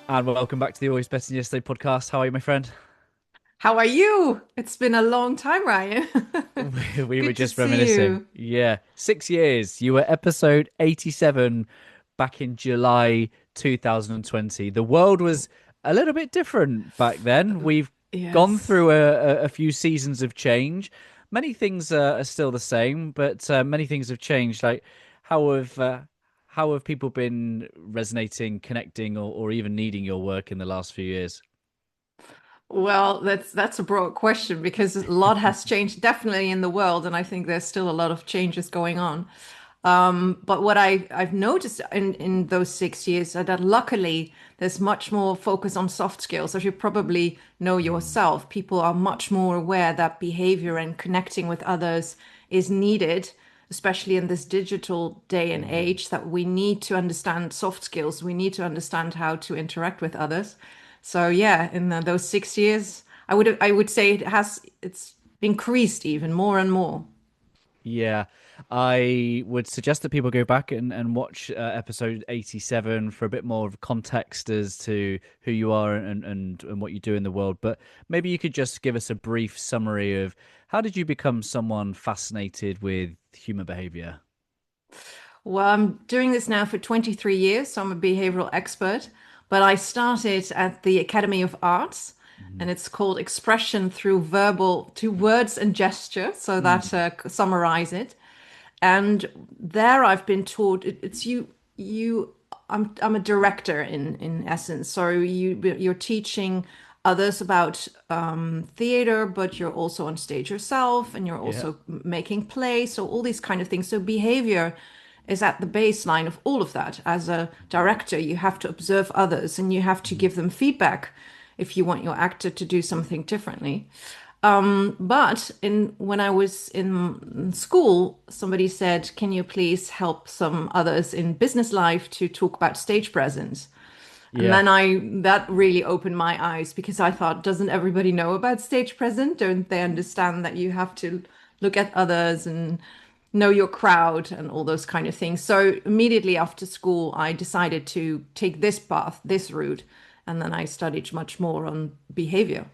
And welcome back to the Always Better Than Yesterday podcast. How are you, my friend? How are you? It's been a long time, Ryan. We were Good to just see reminiscing. you. Yeah, 6 years. You were episode 87 back in July 2020. The world was a little bit different back then. We've gone Yes. through a few seasons of change. Many things are still the same, but many things have changed. Like how have people been resonating, connecting, or even needing your work in the last few years? Well, that's a broad question because a lot has changed definitely in the world, and I think there's still a lot of changes going on. But what I've noticed in those 6 years are that luckily there's much more focus on soft skills. As you probably know Mm. yourself, people are much more aware that behavior and connecting with others is needed, especially in this digital day and Mm. age, that we need to understand soft skills. We need to understand how to interact with others. So yeah, in those 6 years, I would say it's increased even more and more. Yeah, I would suggest that people go back and watch episode 87 for a bit more of context as to who you are and what you do in the world. But maybe you could just give us a brief summary of how did you become someone fascinated with human behavior? Well, I'm doing this now for 23 years, so I'm a behavioral expert. But I started at the Academy of Arts, Mhm. and it's called Expression Through Verbal, to Words and Gesture. So that Mm. summarize it. And there I've been taught it's you. I'm a director in essence. So you're teaching others about theater, but you're also on stage yourself, and you're Yeah. also making plays. So all these kind of things. So behavior is at the baseline of all of that. As a director, you have to observe others and you have to Mhm. give them feedback if you want your actor to do something differently. But when I was in school, somebody said, "Can you please help some others in business life to talk about stage presence?" And Yeah. then I that really opened my eyes because I thought, doesn't everybody know about stage presence? Don't they understand that you have to look at others and know your crowd and all those kind of things? So immediately after school, I decided to take this path, this route, and then I studied much more on behavior.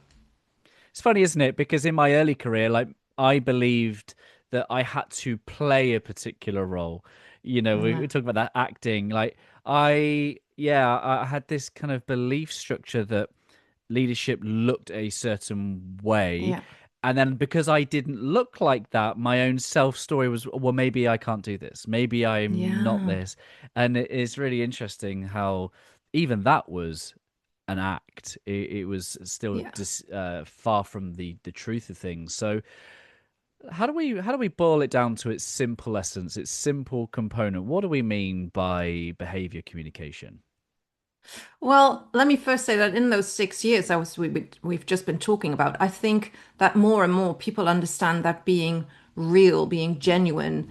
It's funny, isn't it? Because in my early career, like I believed that I had to play a particular role. You know, we talk about that acting. Like I had this kind of belief structure that leadership looked a certain way. Yeah. And then because I didn't look like that, my own self story was, well, maybe I can't do this. Maybe I'm not Yeah. this. And it is really interesting how even that was an act. It was still Yeah. just far from the truth of things. So how do we boil it down to its simple essence, its simple component? What do we mean by behavior communication? Well, let me first say that in those 6 years we've just been talking about, I think that more and more people understand that being real, being genuine,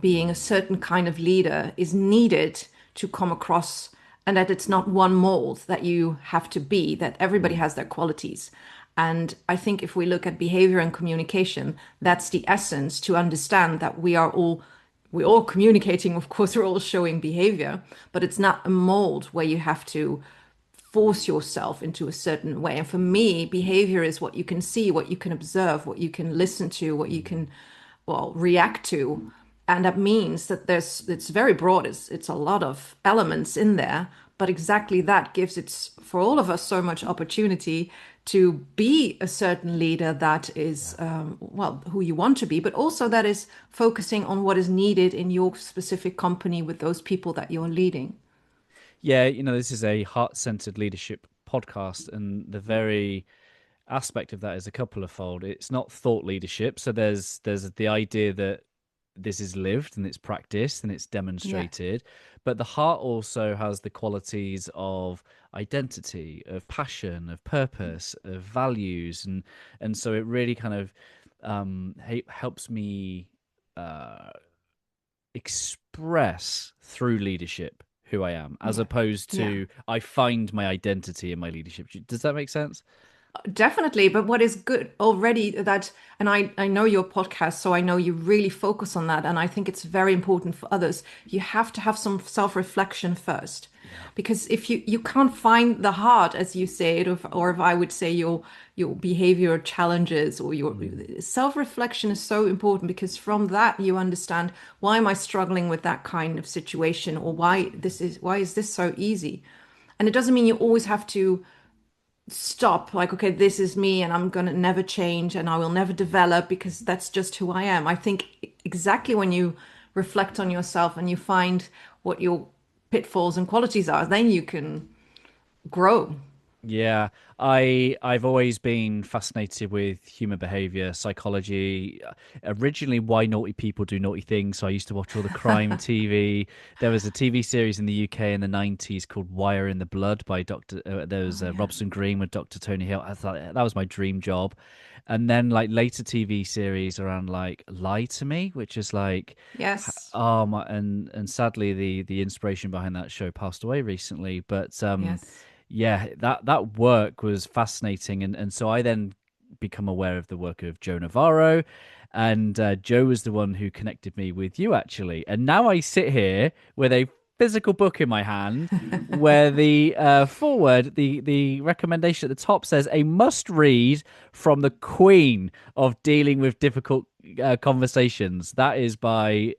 being a certain kind of leader is needed to come across, and that it's not one mold that you have to be, that everybody Mm. has their qualities. And I think if we look at behavior and communication, that's the essence to understand that we're all communicating, of course, we're all showing behavior, but it's not a mold where you have to force yourself into a certain way. And for me, behavior is what you can see, what you can observe, what you can listen to, what you Mm. can, well, react to. And that means that it's very broad. It's a lot of elements in there, but exactly that gives it for all of us so much opportunity to be a certain leader that is, Yeah. well, who you want to be, but also that is focusing on what is needed in your specific company with those people that you're leading. Yeah, this is a heart-centered leadership podcast, and the very aspect of that is a couple of fold. It's not thought leadership, so there's the idea that this is lived and it's practiced and it's Yeah. demonstrated, but the heart also has the qualities of identity, of passion, of purpose, of values, and so it really kind of helps me uh express through leadership who I am, as Yeah. opposed Yeah. to I find my identity in my leadership. Does that make sense? Definitely, but what is good already that, and I know your podcast, so I know you really focus on that, and I think it's very important for others. You have to have some self-reflection first, Yeah. because if you can't find the heart, as you say it, or if I would say your behavior challenges or your Mm. self-reflection is so important because from that you understand why am I struggling with that kind of situation, or why is this so easy, and it doesn't mean you always have to stop like, okay, this is me and I'm gonna never change and I will never develop because that's just who I am. I think exactly when you reflect on yourself and you find what your pitfalls and qualities are, then you can grow. Yeah, I've always been fascinated with human behavior, psychology. Originally, why naughty people do naughty things. So I used to watch all the crime TV. There was a TV series in the UK in the 90s called Wire in the Blood by Dr. There was Oh yeah. Robson Green with Dr. Tony Hill. I thought that was my dream job. And then like later TV series around like Lie to Me, which is like Yes. oh my, and sadly the inspiration behind that show passed away recently. But Yes. yeah, that work was fascinating, and so I then become aware of the work of Joe Navarro, and Joe was the one who connected me with you actually, and now I sit here with a physical book in my hand where the forward the recommendation at the top says a must read from the queen of dealing with difficult conversations. That is by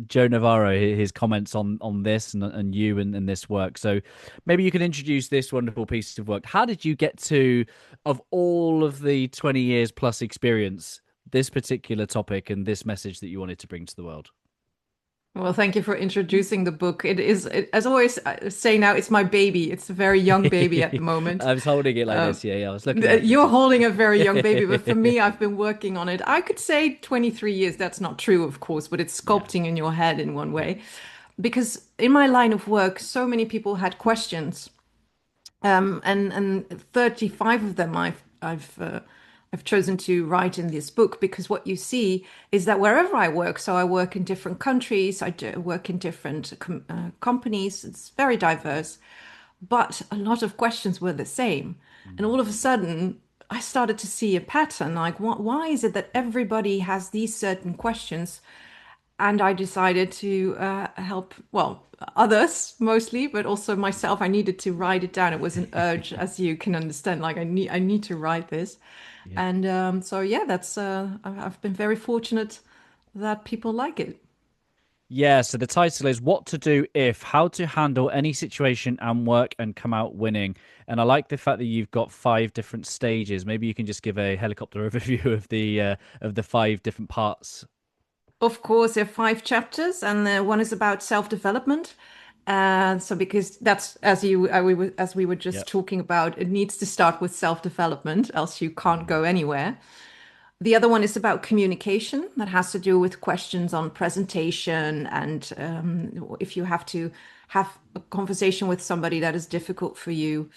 Joe Navarro, his comments on this and you and this work. So maybe you can introduce this wonderful piece of work. How did you get to, of all of the 20 years plus experience, this particular topic and this message that you wanted to bring to the world? Well, thank you for introducing the book. As always say now, it's my baby. It's a very young baby at the moment. I was holding it like this. Yeah, yeah. I was looking at You're it. holding a very young baby, but for me, I've been working on it. I could say 23 years. That's not true, of course, but it's Yeah. sculpting in your head in one way. Because in my line of work, so many people had questions, and 35 of them I've chosen to write in this book because what you see is that wherever I work, so I work in different countries, work in different companies, it's very diverse, but a lot of questions were the same. And Mm. all of a sudden, I started to see a pattern like, why is it that everybody has these certain questions? And I decided to help, well, others mostly, but also myself. I needed to write it down. It was an urge, as you can understand. Like I need to write this, Yeah. and so yeah, that's. I've been very fortunate that people like it. Yeah, so the title is What to Do If, How to Handle Any Situation and Work and Come Out Winning. And I like the fact that you've got five different stages. Maybe you can just give a helicopter overview of the five different parts. Of course, there are five chapters, and one is about self-development. So because that's as we were just Yep. talking about, it needs to start with self-development, else you can't Mm. go anywhere. The other one is about communication that has to do with questions on presentation and if you have to have a conversation with somebody that is difficult for you.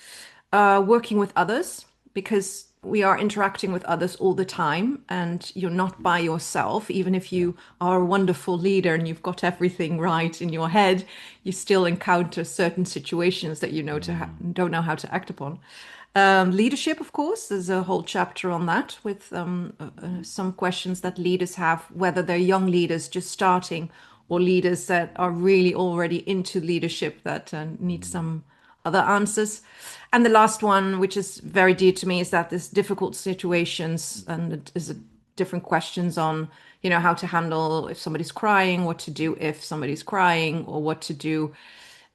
Working with others because we are interacting with others all the time and you're not by yourself. Even if Yeah. you are a wonderful leader and you've got everything right in your head, you still encounter certain situations that you know Mm. don't know how to act upon. Leadership, of course, there's a whole chapter on that with some questions that leaders have, whether they're young leaders just starting or leaders that are really already into leadership that need Mm. some other answers. And the last one, which is very dear to me, is that there's difficult situations and it is a different questions on, you know, how to handle if somebody's crying, what to do if somebody's crying, or what to do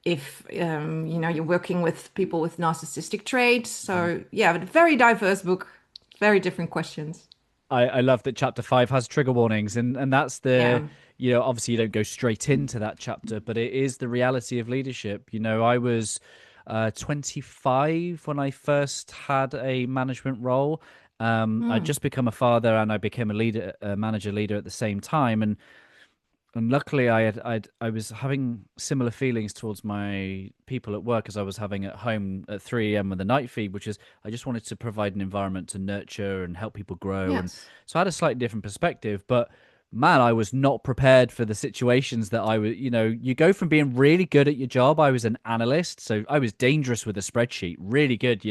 if you know you're working with people with narcissistic traits. Mhm. So yeah, but a very diverse book, very different questions. I love that chapter five has trigger warnings, and that's the, Yeah. you know, obviously you don't go straight into that chapter, but it is the reality of leadership. You know, I was 25 when I first had a management role. I'd Hmm. just become a father and I became a manager leader at the same time, and luckily I was having similar feelings towards my people at work as I was having at home at 3 a.m. with the night feed, which is I just wanted to provide an environment to nurture and help people grow. And Yes. so I had a slightly different perspective. But man, I was not prepared for the situations that I was, you go from being really good at your job. I was an analyst, so I was dangerous with a spreadsheet, really good,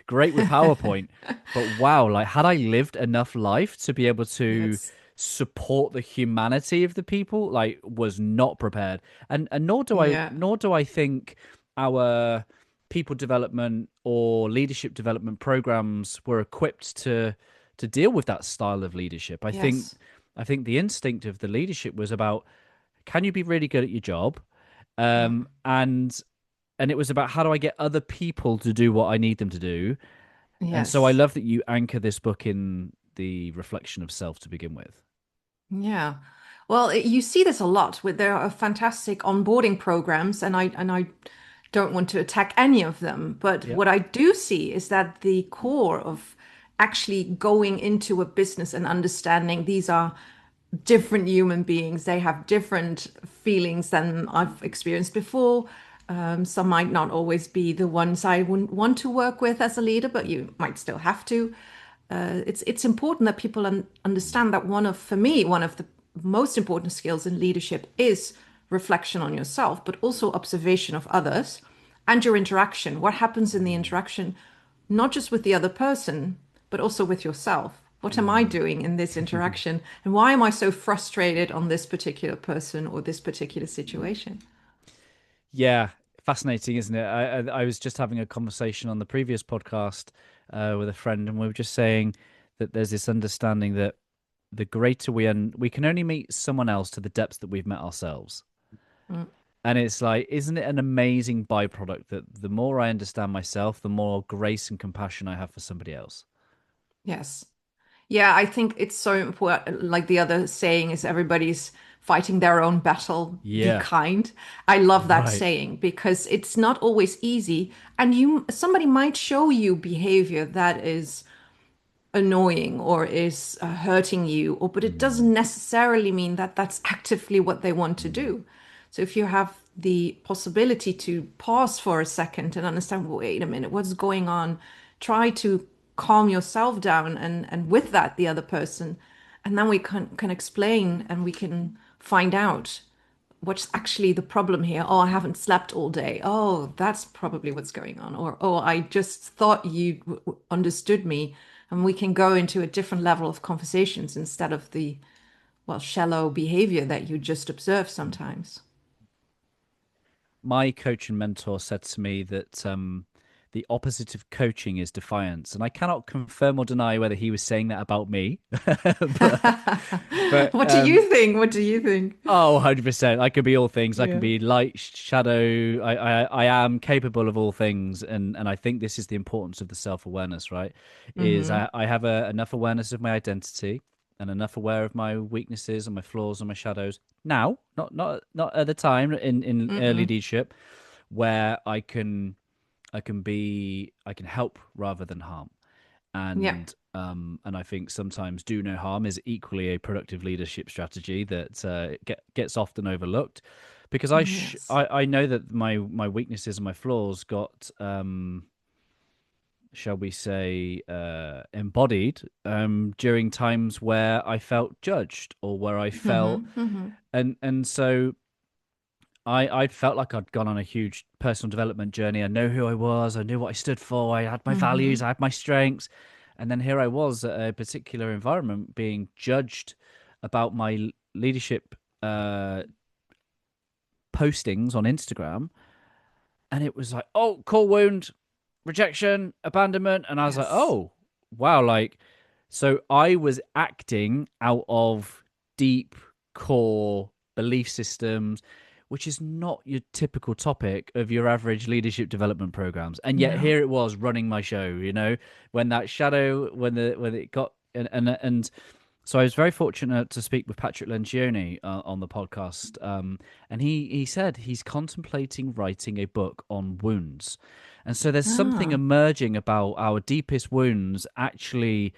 great with PowerPoint. But wow, like had I lived enough life to be able to Yes. support the humanity of the people, like was not prepared. And Yeah. nor do I think our people development or leadership development programs were equipped to deal with that style of leadership. Yes. I think the instinct of the leadership was about, can you be really good at your job? Yeah. And it was about, how do I get other people to do what I need them to do? And so I Yes. love that you anchor this book in the reflection of self to begin with. Yeah. Well, you see this a lot with there are fantastic onboarding programs, and I don't want to attack any of them, but Yep. what I do see is that the core of actually going into a business and understanding these are different human beings. They have different feelings than I've experienced before. Some might not always be the ones I wouldn't want to work with as a leader, but you might still have to. It's important that people understand that for me, one of the most important skills in leadership is reflection on yourself, but also observation of others and your interaction. What happens in the interaction, not just with the other person, but also with yourself. What am I doing in this interaction? And why am I so frustrated on this particular person or this particular situation? Yeah, fascinating, isn't it? I was just having a conversation on the previous podcast with a friend, and we were just saying that there's this understanding that the greater we can only meet someone else to the depths that we've met ourselves. Mm, And it's like, isn't it an amazing byproduct that the more I understand myself, the more grace and compassion I have for somebody else? yes. Yeah, I think it's so important. Like the other saying is everybody's fighting their own battle, be Yeah, kind. I love that right. saying because it's not always easy. And somebody might show you behavior that is annoying or is hurting you, but it Mm, doesn't necessarily mean that that's actively what they want to mm, do. So if you have the possibility to pause for a second and understand, wait a minute, what's going on? Try to calm yourself down and with that the other person, and then we can explain and we can find out what's actually the problem here. Oh, I haven't slept all day. Oh, that's probably what's going on. Or, oh, I just thought you understood me. And we can go into a different level of conversations instead of the, well, shallow behavior that you just observe mm. sometimes. My coach and mentor said to me that the opposite of coaching is defiance, and I cannot confirm or deny whether he was saying that about me. but but What do you think? What do you think? oh, 100%. I can be all things. I can Yeah. be light, shadow. I am capable of all things. And I think this is the importance of the self-awareness, right? Is Mm-hmm. I have enough awareness of my identity and enough aware of my weaknesses and my flaws and my shadows now, not at the time in early Mm-mm. leadership, where I can help rather than harm. Yeah. And I think sometimes do no harm is equally a productive leadership strategy that gets often overlooked, because Yes. I know that my weaknesses and my flaws got shall we say embodied during times where I felt judged or where I felt, Mm-hmm. Mm-hmm. and so I felt like I'd gone on a huge personal development journey. I know who I was. I knew what I stood for. I had my Mm-hmm. values. I had my strengths. And then here I was at a particular environment being judged about my leadership uh, postings on Instagram. And it was like, oh, core wound, rejection, abandonment. And I was like, Yes. oh, wow. Like, so I was acting out of deep core belief systems, which is not your typical topic of your average leadership development programs. And yet No. here it was running my show, when that shadow, when it got, and so I was very fortunate to speak with Patrick Lencioni on the podcast, and he said he's contemplating writing a book on wounds, and so there's something Ah. emerging about our deepest wounds. Actually,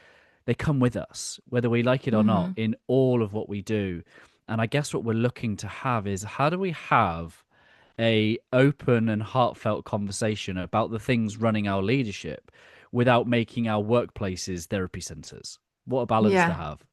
they come with us, whether we like it or not, Mm-hmm. in all of what we do. And I guess what we're looking to have is, how do we have a open and heartfelt conversation about the things running our leadership without making our workplaces therapy centers? What a balance to Yeah. have.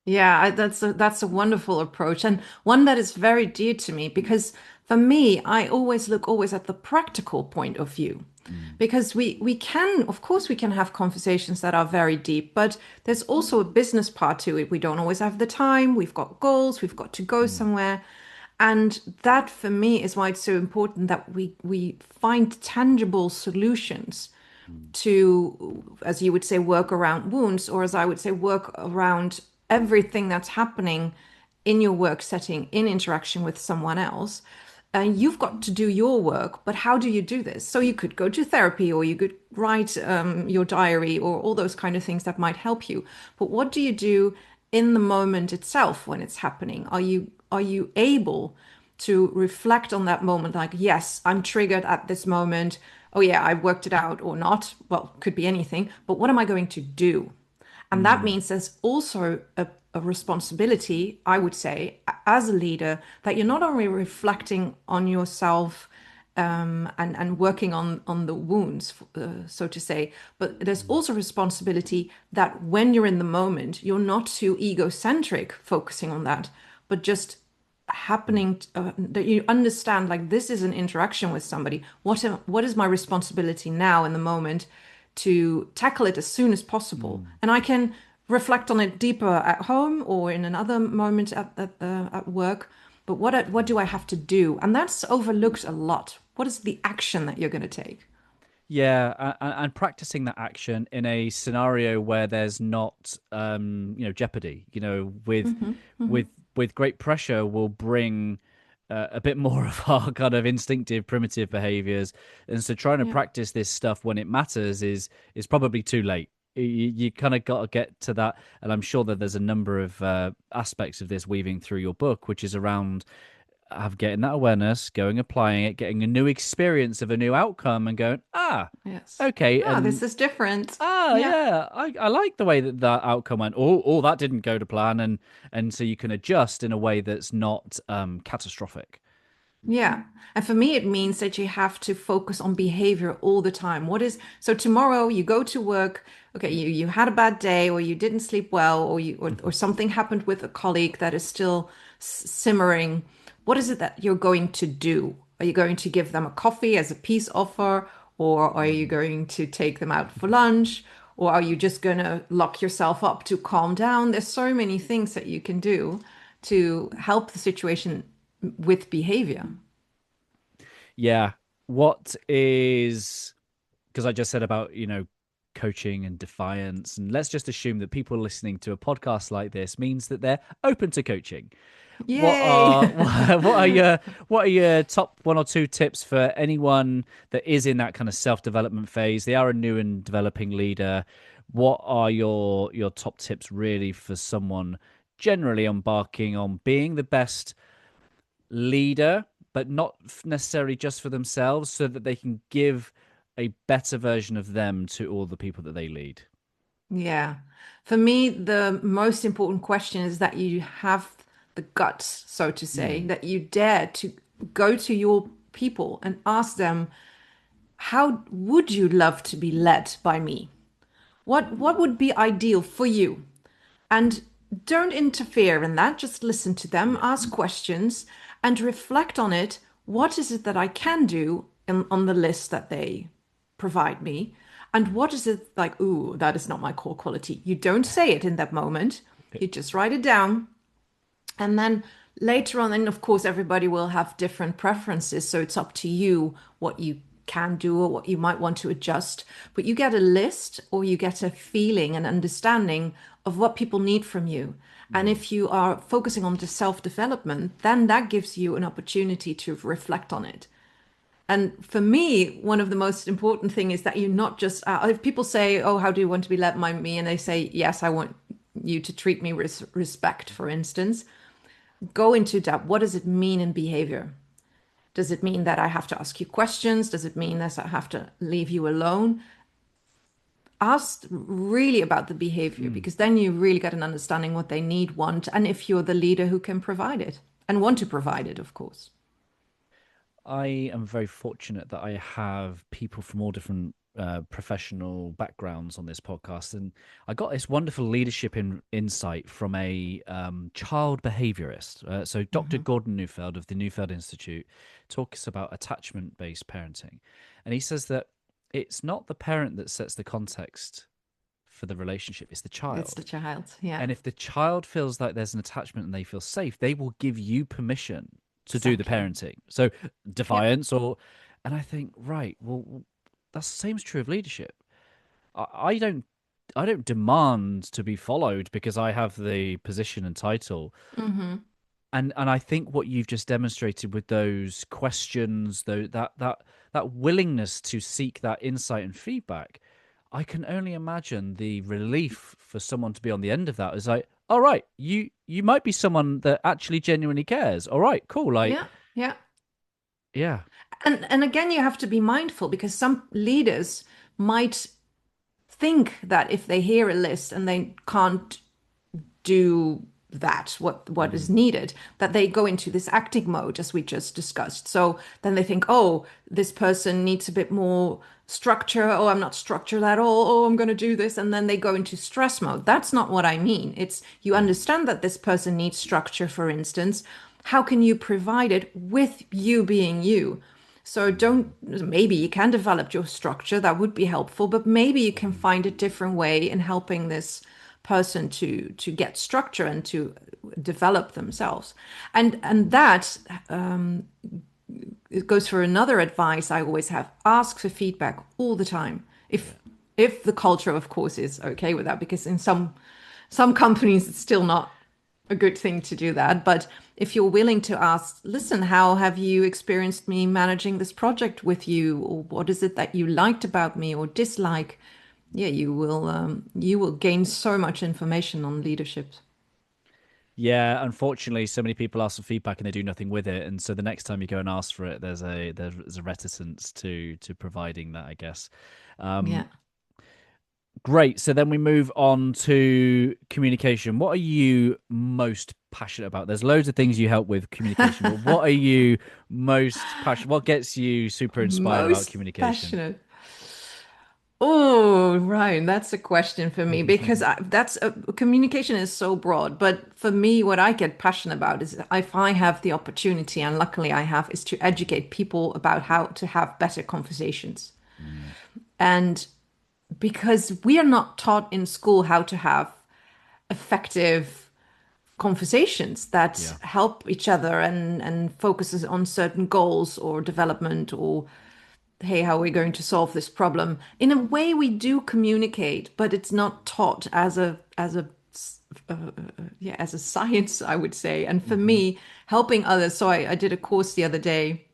Yeah, that's a wonderful approach and one that is very dear to me because for me, I always look always at the practical point of view. Mm, Because we can, of course, we can have conversations that are very deep, but there's also a business part to it. We don't always have the time. We've got goals. We've got to go mm, somewhere. And that for me is why it's so important that we find tangible solutions mm, to, as you would say, work around wounds, or as I would say, work around everything that's happening in your work setting, in interaction with someone else. And you've got to do your work, but how do you do this? So you could go to therapy, or you could write your diary, or all those kind of things that might help you. But what do you do in the moment itself when it's happening? Are you able to reflect on that moment like, yes, I'm triggered at this moment. Oh, yeah, I worked it out or not. Well, could be anything. But what am I going to do? And that mm, means there's also a responsibility, I would say, as a leader, that you're not only reflecting on yourself and working on the wounds, so to say, but there's mm, also responsibility that when you're in the moment, you're not too egocentric focusing on that, but just mm, happening that you understand like this is an interaction with somebody. What is my responsibility now in the moment to tackle it as soon as possible? mm. And I can reflect on it deeper at home or in another moment at work. But what do I have to do? And that's overlooked a lot. What is the action that you're going to take? Yeah, and practicing that action in a scenario where there's not, jeopardy. Hmm. Hmm. With with great pressure will bring a bit more of our kind of instinctive, primitive behaviors, and so trying to Yeah. practice this stuff when it matters is probably too late. You kind of got to get to that, and I'm sure that there's a number of aspects of this weaving through your book, which is around have getting that awareness, going applying it, getting a new experience of a new outcome, and going, Yes. okay, Ah, this and is different. Yeah. yeah, I like the way that that outcome went. Oh, that didn't go to plan, and so you can adjust in a way that's not catastrophic. Yeah. And for me, it means that you have to focus on behavior all the time. So tomorrow you go to work, okay, you had a bad day or you didn't sleep well or or something happened with a colleague that is still simmering. What is it that you're going to do? Are you going to give them a coffee as a peace offer, or are you Mm. going to take them out for lunch? Or are you just going to lock yourself up to calm down? There's so many things that you can do to help the situation with behavior. Yeah, what is because I just said about coaching and defiance, and let's just assume that people listening to a podcast like this means that they're open to coaching. What Yay! are what are your top one or two tips for anyone that is in that kind of self-development phase? They are a new and developing leader. What are your top tips really for someone generally embarking on being the best leader, but not necessarily just for themselves, so that they can give a better version of them to all the people that they lead? Yeah. For me, the most important question is that you have the guts, so to say, Mm, that you dare to go to your people and ask them, how would you love to be led by me? What would be ideal for you? And don't interfere in that. Just listen to them, yeah. ask questions, and reflect on it. What is it that I can do on the list that they provide me? And what is it like, ooh, that is not my core quality? You don't say it in that moment. You just write it down. And then later on, and of course, everybody will have different preferences. So it's up to you what you can do or what you might want to adjust. But you get a list or you get a feeling and understanding of what people need from you. And Mm, if you are focusing on the self development, then that gives you an opportunity to reflect on it. And for me, one of the most important thing is that you not just if people say, "Oh, how do you want to be led by me?" and they say, "Yes, I want you to treat me with respect," for instance, go into that. What does it mean in behavior? Does it mean that I have to ask you questions? Does it mean that I have to leave you alone? Ask really about the behavior mm. because then you really get an understanding what they need, want, and if you're the leader who can provide it and want to provide it, of course. I am very fortunate that I have people from all different professional backgrounds on this podcast, and I got this wonderful leadership insight from a child behaviorist. So Dr. Hmm. Gordon Neufeld of the Neufeld Institute talks about attachment-based parenting, and he says that it's not the parent that sets the context for the relationship; it's the It's the child. child. Yeah, And if the child feels like there's an attachment and they feel safe, they will give you permission to do the exactly. parenting. So Yeah. defiance or, and I think, right, well, that's the same is true of leadership. I don't, I don't demand to be followed because I have the position and title. Hmm. And I think what you've just demonstrated with those questions, though that willingness to seek that insight and feedback, I can only imagine the relief for someone to be on the end of that is like, all right, you might be someone that actually genuinely cares. All right, cool. Like, Yeah. Yeah. yeah, And again, you have to be mindful because some leaders might think that if they hear a list and they can't do that what is mm, needed, that they go into this acting mode as we just discussed. So then they think, oh, this person needs a bit more structure. Oh, I'm not structured at all. Oh, I'm going to do this, and then they go into stress mode. That's not what I mean. It's you yeah, understand that this person needs structure, for instance. How can you provide it with you being you? So don't, maybe you can develop your structure, that would be helpful, but maybe you can find a different way in helping this person to get structure and to develop themselves. And that it goes for another advice I always have: ask for feedback all the time. yeah. If the culture, of course, is okay with that, because in some companies it's still not a good thing to do that. But if you're willing to ask, listen, how have you experienced me managing this project with you? Or what is it that you liked about me or dislike? Yeah, you will gain so much information on leadership. Yeah, unfortunately, so many people ask for feedback and they do nothing with it, and so the next time you go and ask for it, there's a reticence to providing that, I guess. Yeah. Great. So then we move on to communication. What are you most passionate about? There's loads of things you help with communication, but what are you most passionate? What gets you super inspired about Most communication? passionate. Oh, Ryan, that's a question for me because communication is so broad. But for me, what I get passionate about is if I have the opportunity, and luckily I have, is to educate people about how to have better conversations. Mm, And because we are not taught in school how to have effective conversations that yeah. help each other and focuses on certain goals or development or hey, how are we going to solve this problem? In a way, we do communicate, but it's not taught yeah, as a science, I would say. And for Hmm. me, helping others. So I did a course the other day,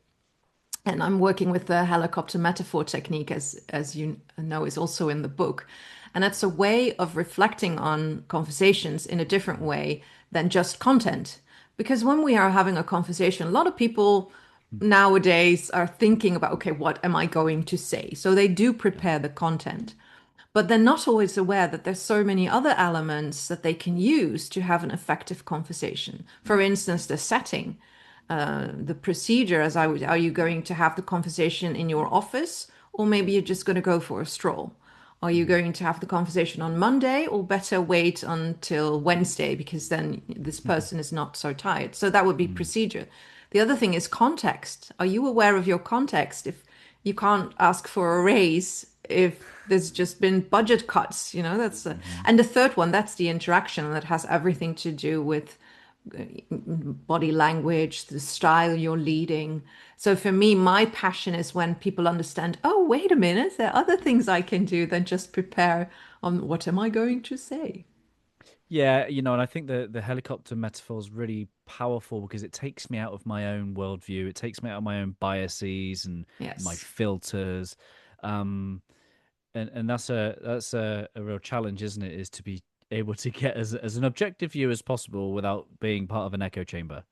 and I'm working with the helicopter metaphor technique, as you know, is also in the book. And that's a way of reflecting on conversations in a different way than just content. Because when we are having a conversation, a lot of people nowadays are thinking about, okay, what am I going to say? So they do Yeah. prepare the content, but they're not always aware that there's so many other elements that they can use to have an effective conversation. For instance, the setting, the procedure, as I would, are you going to have the conversation in your office, or maybe you're just going to go for a stroll? Are you Mm. going to have the conversation on Monday, or better wait until Wednesday because then this person is not so tired? So that would be Mm. procedure. The other thing is context. Are you aware of your context? If you can't ask for a raise if there's just been budget cuts, that's Mhm. and the third one, that's the interaction, and that has everything to do with body language, the style you're leading. So for me, my passion is when people understand, oh, wait a minute, there are other things I can do than just prepare on what am I going to say. Yeah, and I think the helicopter metaphor is really powerful because it takes me out of my own worldview. It takes me out of my own biases and my Yes. filters. Um, and that's a real challenge, isn't it? Is to be able to get as an objective view as possible without being part of an echo chamber.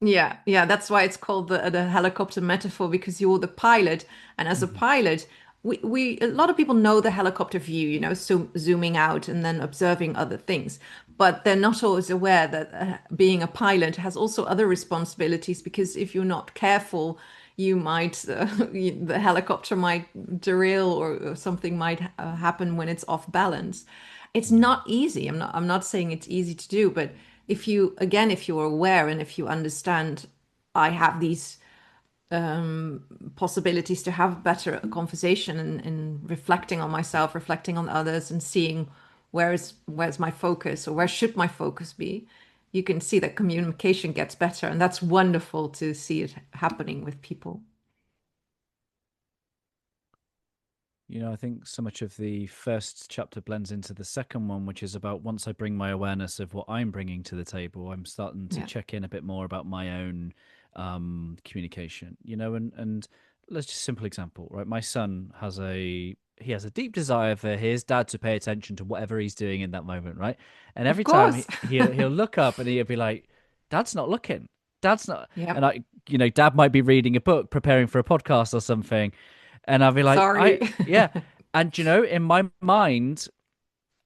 Yeah, yeah, that's why it's called the helicopter metaphor, because you're the pilot, and as a Hmm. pilot, we a lot of people know the helicopter view, so zooming out and then observing other things, but they're not always aware that being a pilot has also other responsibilities, because if you're not careful, you might the helicopter might derail, or something might happen when it's off balance. It's Mm. not easy. I'm not saying it's easy to do, but if you, again, if you're aware and if you understand, I have these possibilities to have better conversation, and reflecting on myself, reflecting on others, and seeing where's my focus, or where should my focus be. You can see that communication gets better, and that's wonderful to see it happening with people. I think so much of the first chapter blends into the second one, which is about once I bring my awareness of what I'm bringing to the table, I'm starting to Yeah, check in a bit more about my own communication. And let's just simple example, right? My son has a deep desire for his dad to pay attention to whatever he's doing in that moment, right? And of every time course. he'll look up and he'll be like, "Dad's not looking. Dad's not." And Yep. Dad might be reading a book, preparing for a podcast or something, and I'll be like, Sorry. yeah. And in my mind,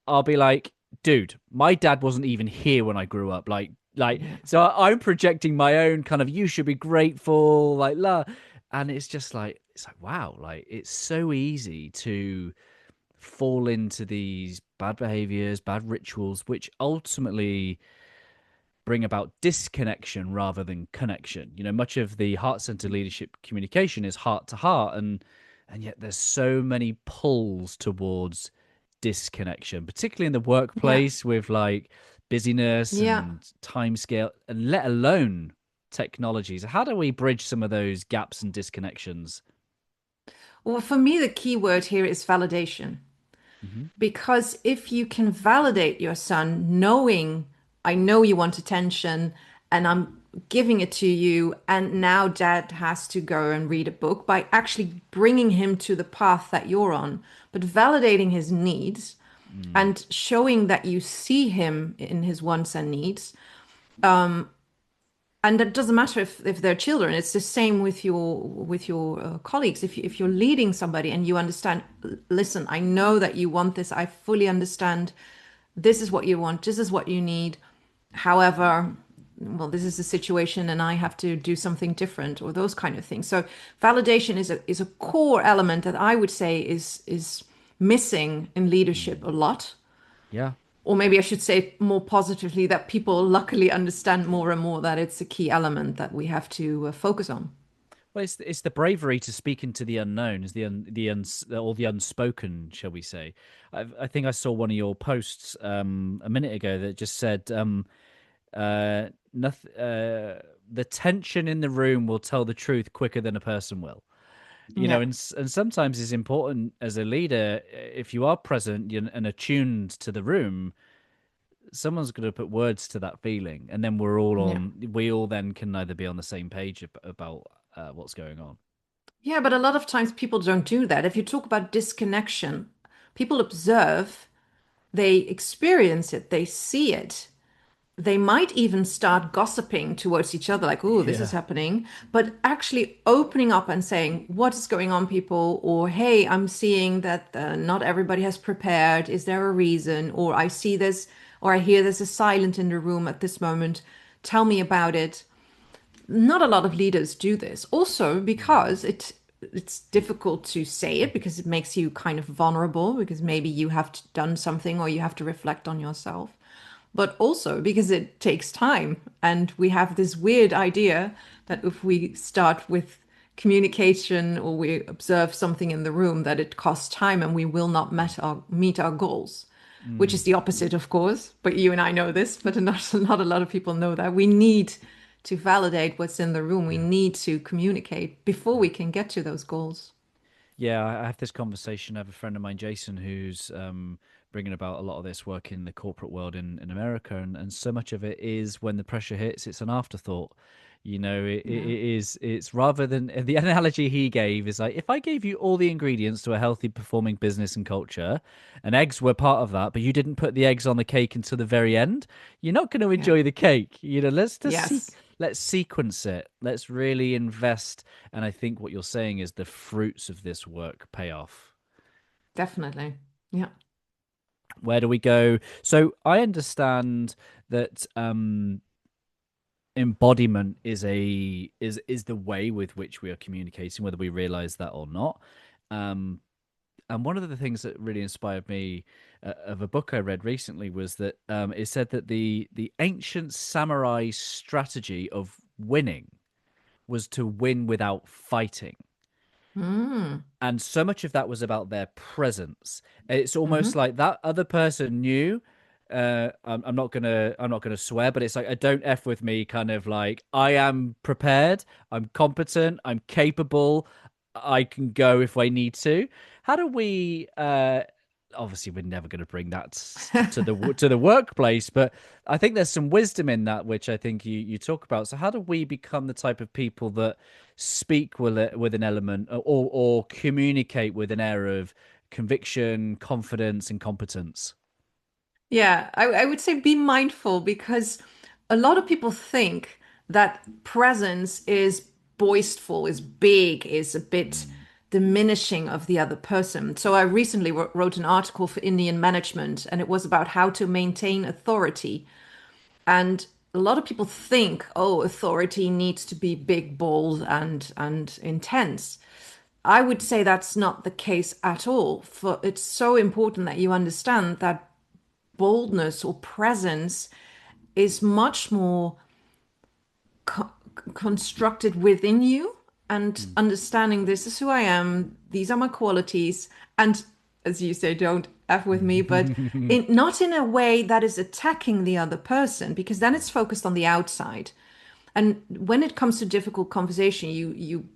I'll be like, dude, my dad wasn't even here when I grew up. Yeah. So I'm projecting my own kind of, you should be grateful, like, la. And it's like, wow, like, it's so easy to fall into these bad behaviors, bad rituals, which ultimately bring about disconnection rather than connection. Much of the heart-centered leadership communication is heart to heart, and yet there's so many pulls towards disconnection, particularly in the Yeah. workplace with like busyness Yeah. and time scale, and let alone technologies. How do we bridge some of those gaps and disconnections? Well, for me, the key word here is validation. Hmm. Because if you can validate your son, knowing, I know you want attention and I'm giving it to you, and now dad has to go and read a book, by actually bringing him to the path that you're on, but validating his needs Mm. and showing that you see him in his wants and needs. And that doesn't matter if they're children. It's the same with your colleagues. If you're leading somebody and you understand, listen, I know that you want this. I fully understand. This is what you want. This is what you need. However, well, this is the situation, and I have to do something different, or those kind of things. So validation is a core element that I would say is missing in leadership Mm. a lot. Yeah. Or maybe I should say more positively, that people luckily understand more and more that it's a key element that we have to focus on. Well, it's the bravery to speak into the unknown, is or the unspoken, shall we say? I think I saw one of your posts a minute ago that just said nothing. The tension in the room will tell the truth quicker than a person will. Yeah. And sometimes it's important as a leader, if you are present and attuned to the room, someone's going to put words to that feeling, and then Yeah. we all then can either be on the same page about what's going on. Yeah, but a lot of times people don't do that. If you talk about disconnection, people observe, they experience it, they see it. They might even start gossiping towards each other, like, oh, this is Yeah. happening. But actually opening up and saying, what is going on, people? Or, hey, I'm seeing that not everybody has prepared. Is there a reason? Or I see this, or I hear there's a silent in the room at this moment. Tell me about it. Not a lot of leaders do this. Also Mm. because it's difficult to say it, because it makes you kind of vulnerable, because maybe you have done something, or you have to reflect on yourself, but also because it takes time. And we have this weird idea that if we start with communication, or we observe something in the room, that it costs time and we will not meet our goals, which Mm. is the opposite, of course. But you and I know this, but not a lot of people know that. We need to validate what's in the room. We Yeah. need to communicate before we can get to those goals. Yeah, I have this conversation. I have a friend of mine, Jason, who's bringing about a lot of this work in the corporate world in America, and so much of it is when the pressure hits, it's an afterthought. Yeah. It's rather than the analogy he gave is like, if I gave you all the ingredients to a healthy performing business and culture, and eggs were part of that, but you didn't put the eggs on the cake until the very end, you're not going to Yeah. enjoy the cake. Yes, Let's sequence it. Let's really invest. And I think what you're saying is the fruits of this work pay off. definitely. Yeah. Where do we go? So I understand that embodiment is the way with which we are communicating, whether we realize that or not. Um, and one of the things that really inspired me of a book I read recently was that it said that the ancient samurai strategy of winning was to win without fighting. Mm, And so much of that was about their presence. It's almost hmm. like that other person knew. I'm not gonna swear, but it's like a don't f with me kind of like I am prepared, I'm competent, I'm capable, I can go if I need to. How do we? Obviously, we're never going to bring that to the workplace, but I think there's some wisdom in that, which I think you talk about. So, how do we become the type of people that speak with an element or communicate with an air of conviction, confidence, and competence? Yeah, I would say be mindful because a lot of people think that presence is boastful, is big, is a bit Mm, diminishing of the other person. So I recently wrote an article for Indian management, and it was about how to maintain authority. And a lot of people think, oh, authority needs to be big, bold, and intense. I would say that's not the case at all. For it's so important that you understand that boldness or presence is much more co constructed within you and mm, understanding this is who I am, these are my qualities, and as you say, don't F with me, but not in a way that is attacking the other person, because then it's focused on the outside. And when it comes to difficult conversation, you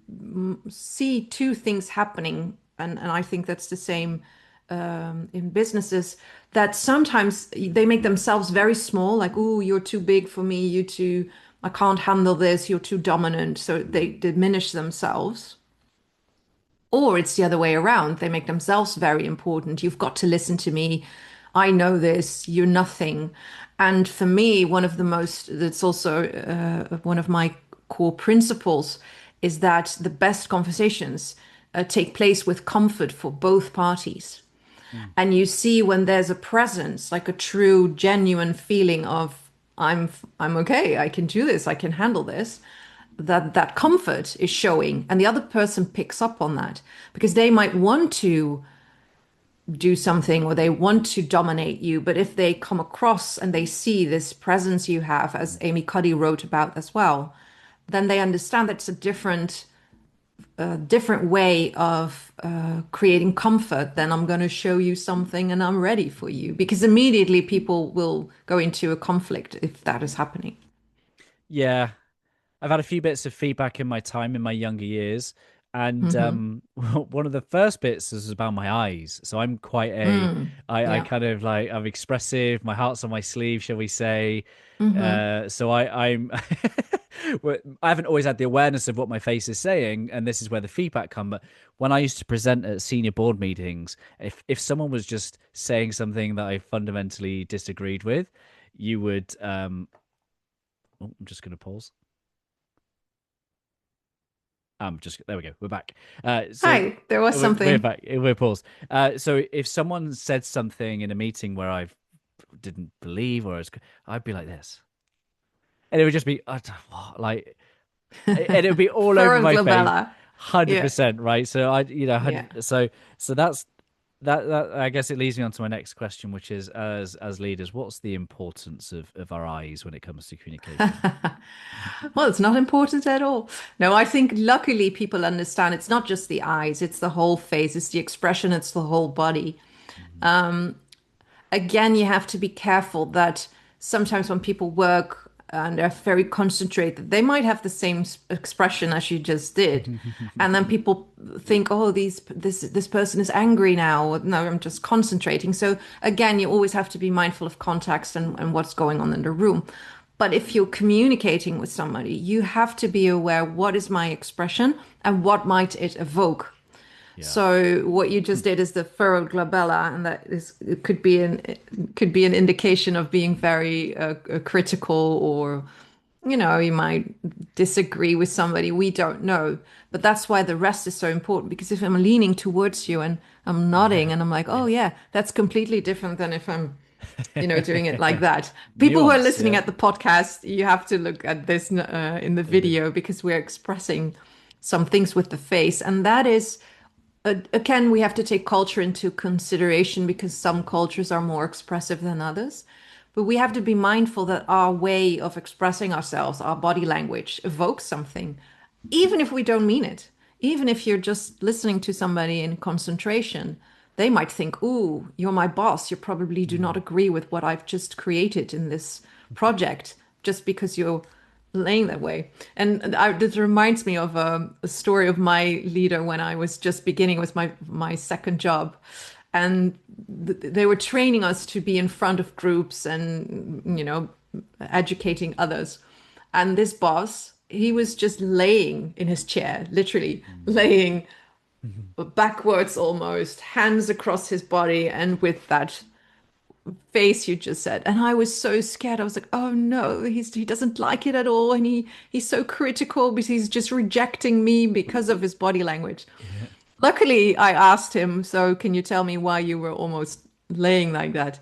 see two things happening, and I think that's the same in businesses that sometimes they make themselves very small, like, oh, you're too big for me, you too, I can't handle this, you're too dominant. So they diminish themselves. Or it's the other way around. They make themselves very important. You've got to listen to me. I know this. You're nothing. And for me, one of the most, that's also one of my core principles is that the best conversations take place with comfort for both parties. mm. And you see when there's a presence, like a true, genuine feeling of I'm I'm okay, I can do this, I can handle this, that comfort is showing, and the other person picks up on that because they might want to do something or they want to dominate you, but if they come across and they see this presence you have, as Amy Cuddy wrote about as well, then they understand that it's a different way of creating comfort. Then I'm going to show you something and I'm ready for you, because immediately people will go into a conflict if that is happening. Yeah, I've had a few bits of feedback in my time in my younger years, and Hmm. one of the first bits is about my eyes. So I'm quite Mm. I Yeah. kind of like I'm expressive. My heart's on my sleeve, shall we say? Hmm. So I'm I haven't always had the awareness of what my face is saying, and this is where the feedback come. But when I used to present at senior board meetings, if someone was just saying something that I fundamentally disagreed with, you would oh, I'm just going to pause. Just there we go. We're back. So Hi, there was we're something. back. We're paused. So if someone said something in a meeting where I didn't believe, I'd be like this, and it would just be like, and it would be all over Furrow my face, glabella. Yeah. 100%, right? So I, Yeah. 100. So that's that. I guess it leads me on to my next question, which is as leaders, what's the importance of our eyes when it comes to communication? Well, it's not important at all. No, I think luckily people understand it's not just the eyes, it's the whole face, it's the expression, it's the whole body. Mhm. Again, you have to be careful that sometimes when people work and they're very concentrated, they might have the same expression as you just did. And then people think, oh, this person is angry now. No, I'm just concentrating. So again, you always have to be mindful of context and what's going on in the room. But if you're communicating with somebody, you have to be aware what is my expression and what might it evoke. Yeah. So what you just did is the furrowed glabella, and that is it could be an indication of being very critical, or you might disagree with somebody. We don't know, but that's why the rest is so important. Because if I'm leaning towards you and I'm nodding Yeah. and I'm like, oh Yeah. yeah, that's completely different than if I'm. doing it like that. People who are Nuance, listening yeah. at the podcast, you have to look at this in the video because we're expressing some things with the face. And that is, again, we have to take culture into consideration because some cultures are more expressive than others. But we have to be mindful that our way of expressing ourselves, our body language, evokes something, even if we don't mean it. Even if you're just listening to somebody in concentration, they might think, "Ooh, you're my boss. You probably do not Mm. agree with what I've just created in this project just because you're laying that way." And this reminds me of a story of my leader when I was just beginning with my second job, and they were training us to be in front of groups and educating others. And this boss, he was just laying in his chair, literally Mm. laying backwards almost, hands across his body, and with that face you just said. And I was so scared. I was like, oh no, he doesn't like it at all. And he's so critical because he's just rejecting me because of his body language. Yeah. Luckily, I asked him, so can you tell me why you were almost laying like that?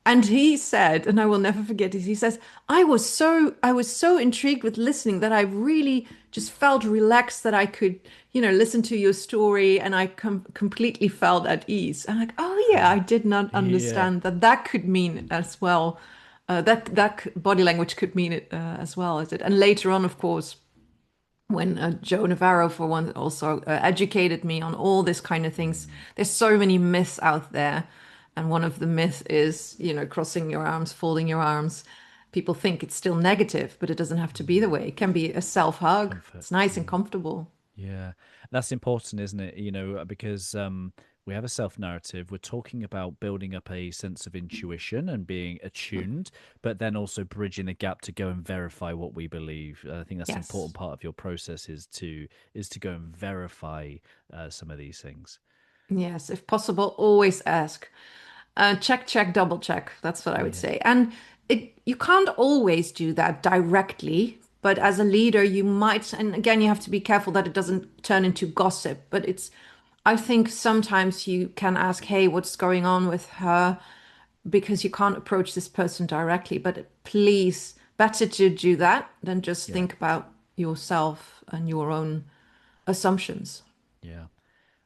And he said, and I will never forget this, he says, I was so intrigued with listening that I really just felt relaxed that I could, listen to your story and I completely felt at ease. I'm like, oh yeah, I did not Yeah. understand that that could mean as well. That body language could mean it as well as it. And later on, of course, when Joe Navarro, for one, also educated me on all this kind of things. Mm. There's so many myths out there, and one of the myths is, crossing your arms, folding your arms. People think it's still negative, but it doesn't have to be the Mm. way. It can be a self hug. Comfort. It's nice and Yeah. comfortable. Yeah, that's important, isn't it? Because we have a self narrative. We're talking about building up a sense of intuition and being attuned, but then also bridging the gap to go and verify what we believe. I think that's an important Yes. part of your process is to go and verify some of these things. Yes. If possible, always ask. Check, check, double check. That's what I would Yeah, say. And you can't always do that directly, but as a leader, you might, and again, you have to be careful that it doesn't turn into gossip. But I think sometimes you can ask, hey, what's going on with her? Because you can't approach this person directly. But please, better to do that than just yeah, think about yourself and your own assumptions. yeah.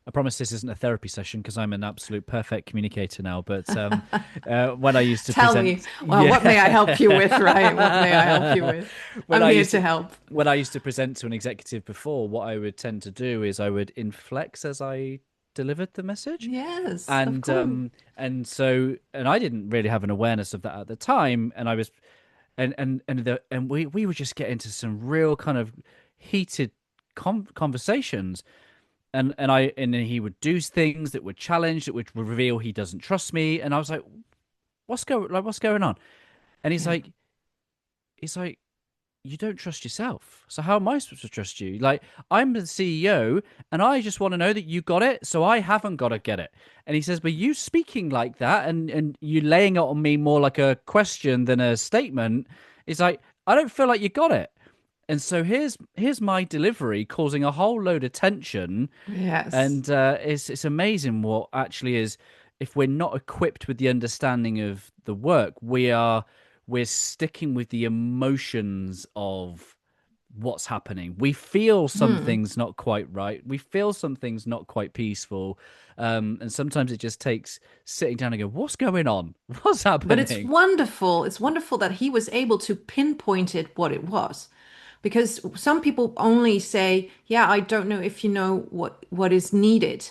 I promise this isn't a therapy session because I'm an absolute perfect communicator now. But when I used to Tell me, present, well, what may I help you with, Ryan? What may I help you yeah, with? when I'm I here used to to help. when I used to present to an executive before, what I would tend to do is I would inflex as I delivered the message, Yes, of and course. I didn't really have an awareness of that at the time, and I was and we would just get into some real kind of heated conversations and then he would do things that would challenge, that would reveal he doesn't trust me, and I was like, what's going on? And Yeah. he's like, you don't trust yourself, so how am I supposed to trust you? Like, I'm the CEO, and I just want to know that you got it, so I haven't got to get it. And he says, but you speaking like that, and you laying it on me more like a question than a statement. It's like, I don't feel like you got it. And so here's my delivery causing a whole load of tension. Yes. And it's amazing what actually is, if we're not equipped with the understanding of the work, we're sticking with the emotions of what's happening. We feel Hmm. something's not quite right. We feel something's not quite peaceful. And sometimes it just takes sitting down and go, what's going on? What's But it's happening? wonderful. It's wonderful that he was able to pinpoint it what it was. Because some people only say, yeah, I don't know if you know what is needed.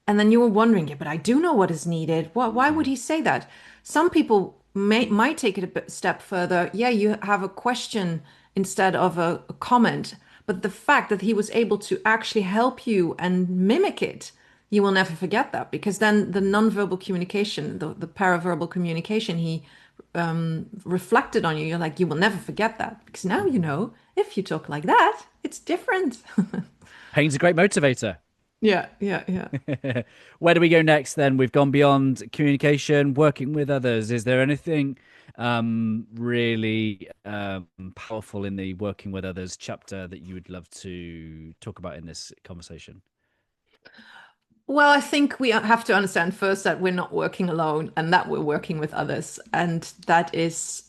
And then you were wondering, yeah, but I do know what is needed. Why would Mm, he say that? Some people might take it a bit step further. Yeah, you have a question instead of a comment. But the fact that he was able to actually help you and mimic it, you will never forget that because then the nonverbal communication, the paraverbal communication, he reflected on you. You're like, you will never forget that because now you mhm. know if you talk like that, it's different. Pain's a great motivator. Yeah, yeah, yeah. Where do we go next then? We've gone beyond communication, working with others. Is there anything really powerful in the working with others chapter that you would love to talk about in this conversation? Well, I think we have to understand first that we're not working alone and that we're working with others. And that is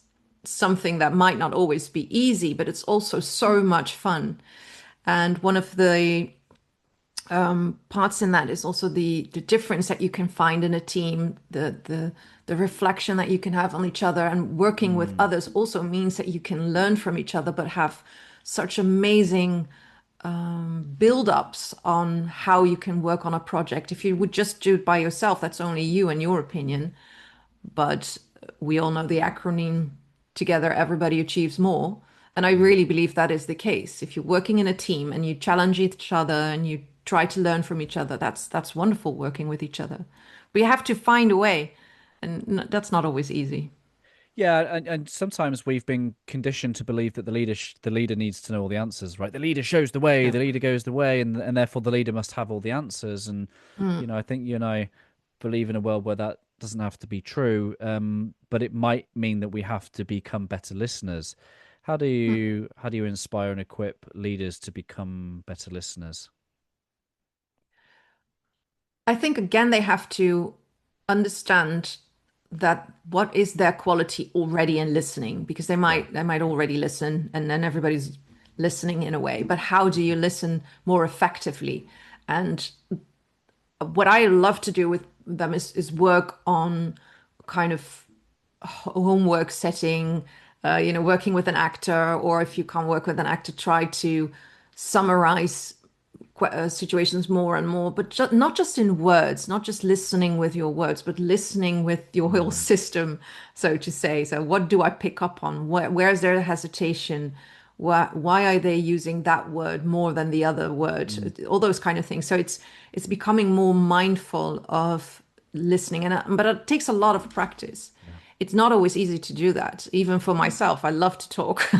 something that might not always be easy, but it's also so much fun. And one of the parts in that is also the difference that you can find in a team, the reflection that you can have on each other, and working with Mm, others also means that you can learn from each other, but have such amazing build-ups on how you can work on a project. If you would just do it by yourself, that's only you and your opinion. But we all know the acronym together, everybody achieves more. And I mm. really believe that is the case. If you're working in a team and you challenge each other and you try to learn from each other, that's wonderful working with each other. But you have to find a way, and that's not always easy. Yeah, and sometimes we've been conditioned to believe that the leader needs to know all the answers, right? The leader shows the way, Yeah. the leader goes the way, and therefore the leader must have all the answers. And Mm, I think you and I believe in a world where that doesn't have to be true, but it might mean that we have to become better listeners. mm. How do you inspire and equip leaders to become better listeners? I think again they have to understand that what is their quality already in listening, because Yeah. they might already listen and then everybody's listening in a way, but how do you listen more effectively? And what I love to do with them is work on kind of homework setting, working with an actor, or if you can't work with an actor, try to summarize situations more and more, but not just in words, not just listening with your words, but listening with your whole Mm, system, so to say. So, what do I pick up on? Where is there hesitation? Why are they using that word more than the other mm, word? All those kind of things. So it's becoming more mindful of listening, and but it takes a lot of practice. yeah. It's not always easy to do that, even for myself. I love to talk,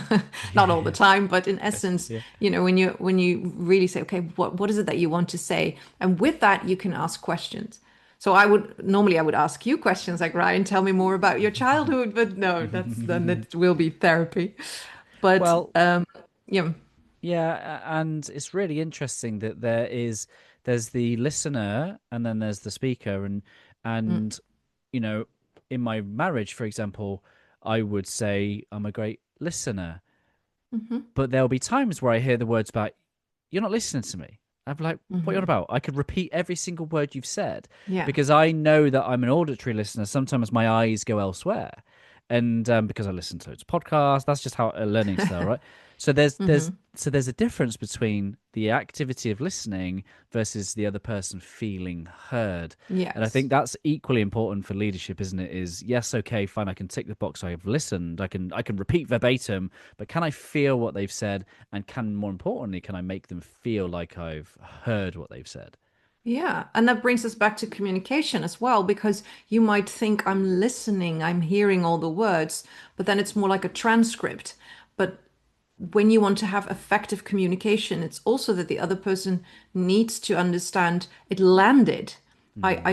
not all the Yeah. time, but in essence, Yeah. when you really say, okay, what is it that you want to say? And with that, you can ask questions. So I would ask you questions like, Ryan, tell me more about your childhood, but no, that's then it will be therapy. But Well, yeah. yeah, and it's really interesting that there's the listener and then there's the speaker Mm, and you know, in my marriage, for example, I would say I'm a great listener, hmm but there'll be times where I hear the words back, "You're not listening to me." I'm like, "What are you on hmm about?" I could repeat every single word you've said Yeah. because I know that I'm an auditory listener. Sometimes my eyes go elsewhere, and because I listen to loads of podcasts, that's just how a learning style, right? So hmm there's a difference between the activity of listening versus the other person feeling heard. And I Yes. think that's equally important for leadership, isn't it? Is yes, okay, fine, I can tick the box, I've listened, I can repeat verbatim, but can I feel what they've said? And more importantly, can I make them feel like I've heard what they've said? Yeah, and that brings us back to communication as well, because you might think I'm listening, I'm hearing all the words, but then it's more like a transcript. But when you want to have effective communication, it's also that the other person needs to understand it landed. Mm,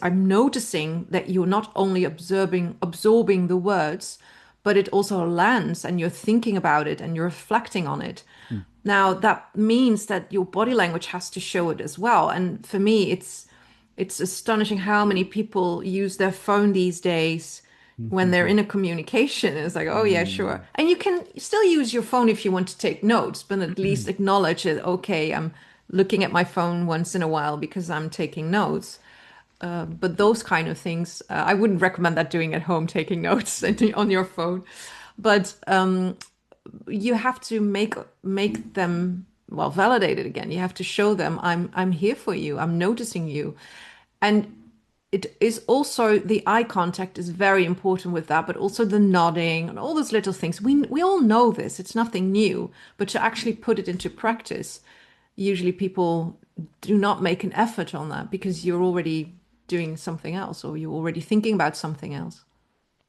I'm noticing that you're not only absorbing the words, but it also lands and you're thinking about it and you're reflecting on it. mm, Now, that means that your body language has to show it as well. And for me, it's astonishing how many people use their phone these days when they're in a communication. It's like, oh yeah, sure. mm, And you can still use your phone if you want to take notes, but at least acknowledge that, okay, I'm looking at my phone once in a while because I'm taking notes. But those kind of things, I wouldn't recommend that doing at home, taking notes on your phone. But you have to make them well validated again. You have to show them I'm here for you. I'm noticing you. And it is also the eye contact is very important with that, but also the nodding and all those little things. We all know this. It's nothing new, but to actually put it into practice, usually people do not make an effort on that because you're already doing something else or you're already thinking about something else.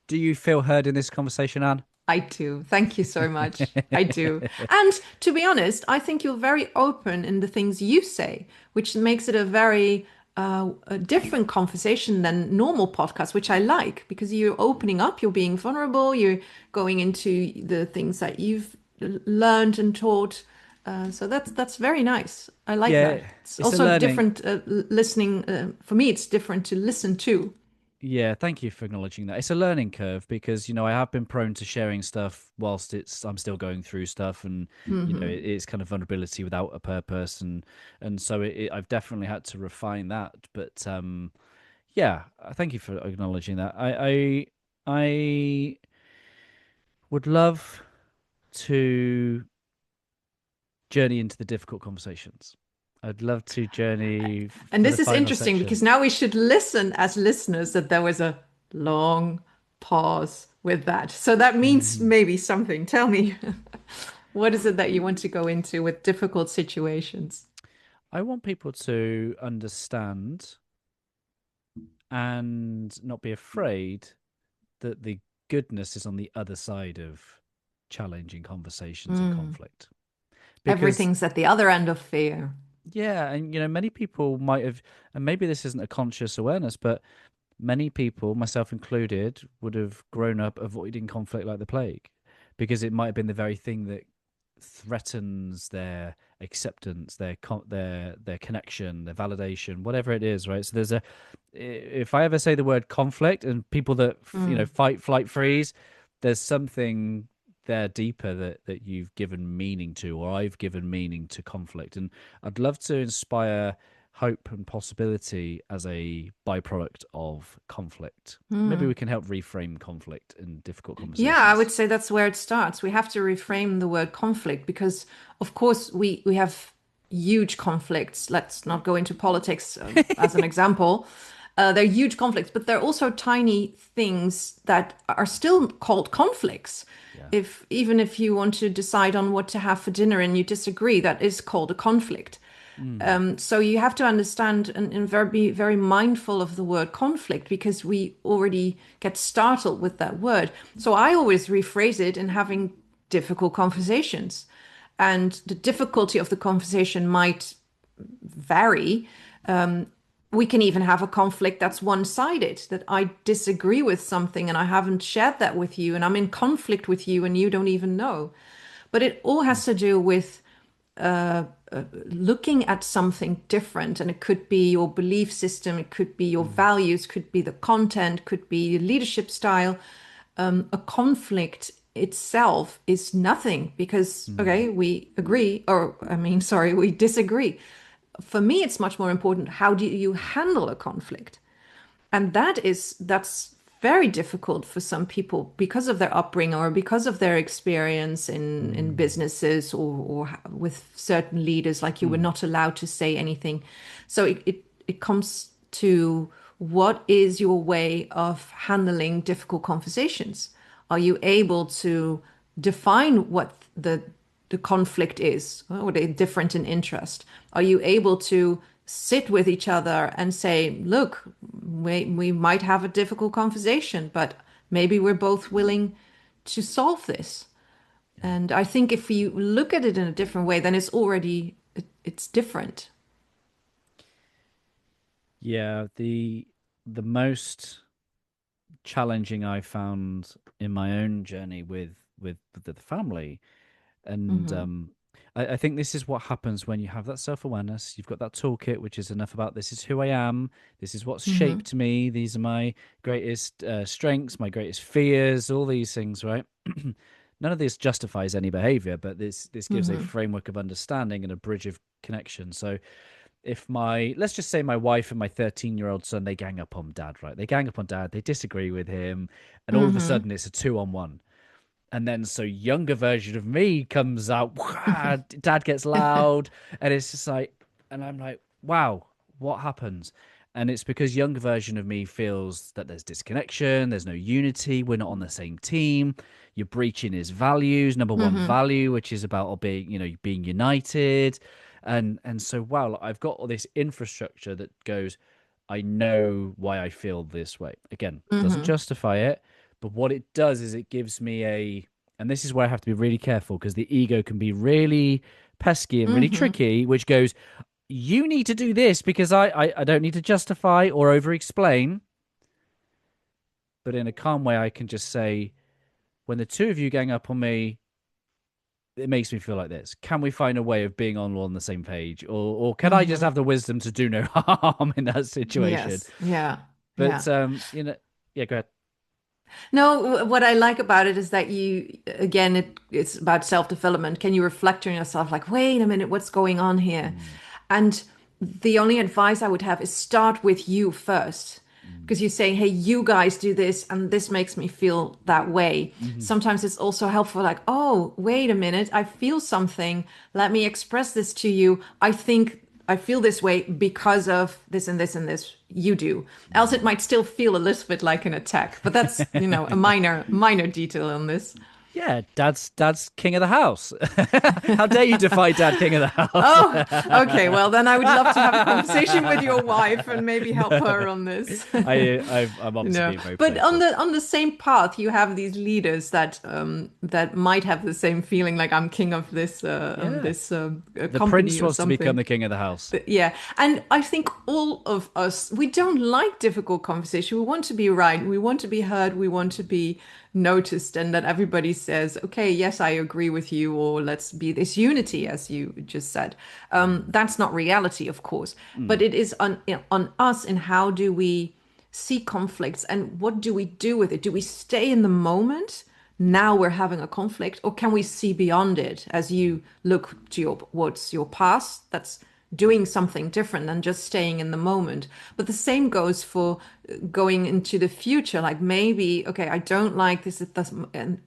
Do you feel heard in this conversation, Anne? I do. Thank you so much. I do. And to be honest, I think you're very open in the things you say, which makes it a very a different conversation than normal podcasts, which I like because you're opening up, you're being vulnerable, you're going into the things that you've learned and taught. So that's very nice. I like that. Yeah, It's it's a also learning. different listening. For me, it's different to listen to. Yeah, thank you for acknowledging that. It's a learning curve because, I have been prone to sharing stuff whilst I'm still going through stuff, and it's kind of vulnerability without a purpose, and so I've definitely had to refine that. But yeah, thank you for acknowledging that. I would love to journey into the difficult conversations. I'd love to journey And for the this is final interesting because section. now we should listen as listeners that there was a long pause with that. So that means Mhm. maybe something. Tell me, what is it that you want to go into with difficult situations? I want people to understand and not be afraid that the goodness is on the other side of challenging conversations and Mm. conflict. Because, Everything's at the other end of fear. yeah, and many people might have, and maybe this isn't a conscious awareness, but many people, myself included, would have grown up avoiding conflict like the plague because it might have been the very thing that threatens their acceptance, their connection, their validation, whatever it is, right? So if I ever say the word conflict and people that Mm. fight, flight, freeze, there's something there deeper that you've given meaning to, or I've given meaning to conflict, and I'd love to inspire hope and possibility as a byproduct of conflict. Maybe we Mm. can help reframe conflict in difficult Yeah, I would conversations. say that's where it starts. We have to reframe the word conflict because, of course, we have huge conflicts. Let's not go into politics as an example. They're huge conflicts, but they're also tiny things that are still called conflicts. Yeah. If even if you want to decide on what to have for dinner and you disagree, that is called a conflict. Mm. So you have to understand and be very mindful of the word conflict because we already get startled with that word. So I always rephrase it in having difficult conversations. And the difficulty of the conversation might vary. We can even have a conflict that's one-sided, that I disagree with something and I haven't shared that with you, and I'm in conflict with you and you don't even know. But it all has to do with looking at something different, and it could be your belief system, it could be your Mm. values, could be the content, could be your leadership style. A conflict itself is nothing because Mm. okay, we agree, or I mean sorry, we disagree. For me it's much more important, how do you handle a conflict? And that's very difficult for some people because of their upbringing or because of their experience in Mm. businesses, or with certain leaders, like you were Mm. not allowed to say anything. So it comes to, what is your way of handling difficult conversations? Are you able to define what the conflict is, or the different in interest? Are you able to sit with each other and say, look, we might have a difficult conversation, but maybe we're both willing to solve this? Yeah. And I think if you look at it in a different way, then it's different. Yeah, the most challenging I found in my own journey with the family, and Hmm. I think this is what happens when you have that self-awareness. You've got that toolkit, which is enough about this is who I am, this is what's Hmm. shaped me, these are my greatest strengths, my greatest fears, all these things, right? None of this justifies any behavior, but this gives a Hmm. framework of understanding and a bridge of connection. So if let's just say my wife and my 13-year-old son, they gang up on dad, right? They gang up on dad, they disagree with him, and all of a Hmm. sudden it's a 2-on-1. And then so younger version of me comes out, dad gets loud, and it's just like, and I'm like, wow, what happens? And it's because younger version of me feels that there's disconnection, there's no unity, we're not on the same team, you're breaching his values, number one Hmm. value, which is about being, being united. And so wow, I've got all this infrastructure that goes, I know why I feel this way. Again, doesn't Hmm. justify it, but what it does is it gives me and this is where I have to be really careful because the ego can be really pesky and really Hmm. tricky, which goes, you need to do this because I don't need to justify or over explain. But in a calm way, I can just say, when the two of you gang up on me, it makes me feel like this. Can we find a way of being all on the same page, or can I just Hmm. have the wisdom to do no harm in that situation? Yes. Yeah. But Yeah. yeah, go ahead. No, what I like about it is that again, it's about self-development. Can you reflect on yourself, like, wait a minute, what's going on here? Mm, And the only advice I would have is start with you first. mm, Because you're saying, hey, you guys do this, and this makes me feel that way. mhm, Sometimes it's also helpful, like, oh, wait a minute, I feel something. Let me express this to you. I think I feel this way because of this and this and this you do. Else it mm. might still feel a little bit like an attack. But that's, a minor detail on this. Yeah, dad's king of the house. How dare you defy dad king of the house? Oh, okay. Well, then I would love to have a conversation with your wife and maybe help her on this. I'm obviously being very But on playful. the same path, you have these leaders that might have the same feeling, like I'm king of Yeah, this the company prince or wants to become something. the king of the house. Yeah, and I think all of us, we don't like difficult conversation. We want to be right. We want to be heard. We want to be noticed, and that everybody says, "Okay, yes, I agree with you," or "Let's be this unity," as you just said. Mm, That's not reality, of course, mm, but it is on us. And how do we see conflicts, and what do we do with it? Do we stay in the moment? Now we're having a conflict, or can we see beyond it as you look to what's your past? That's doing something different than just staying in the moment. But the same goes for going into the future. Like maybe, okay, I don't like this at this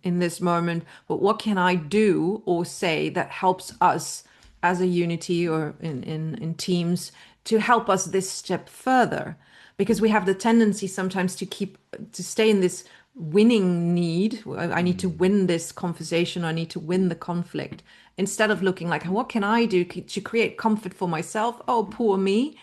in this moment, but what can I do or say that helps us as a unity or in teams to help us this step further? Because we have the tendency sometimes to stay in this winning need. I need to mm, win this conversation. I need to win the conflict instead of looking like, what can I do to create comfort for myself? Oh, poor me.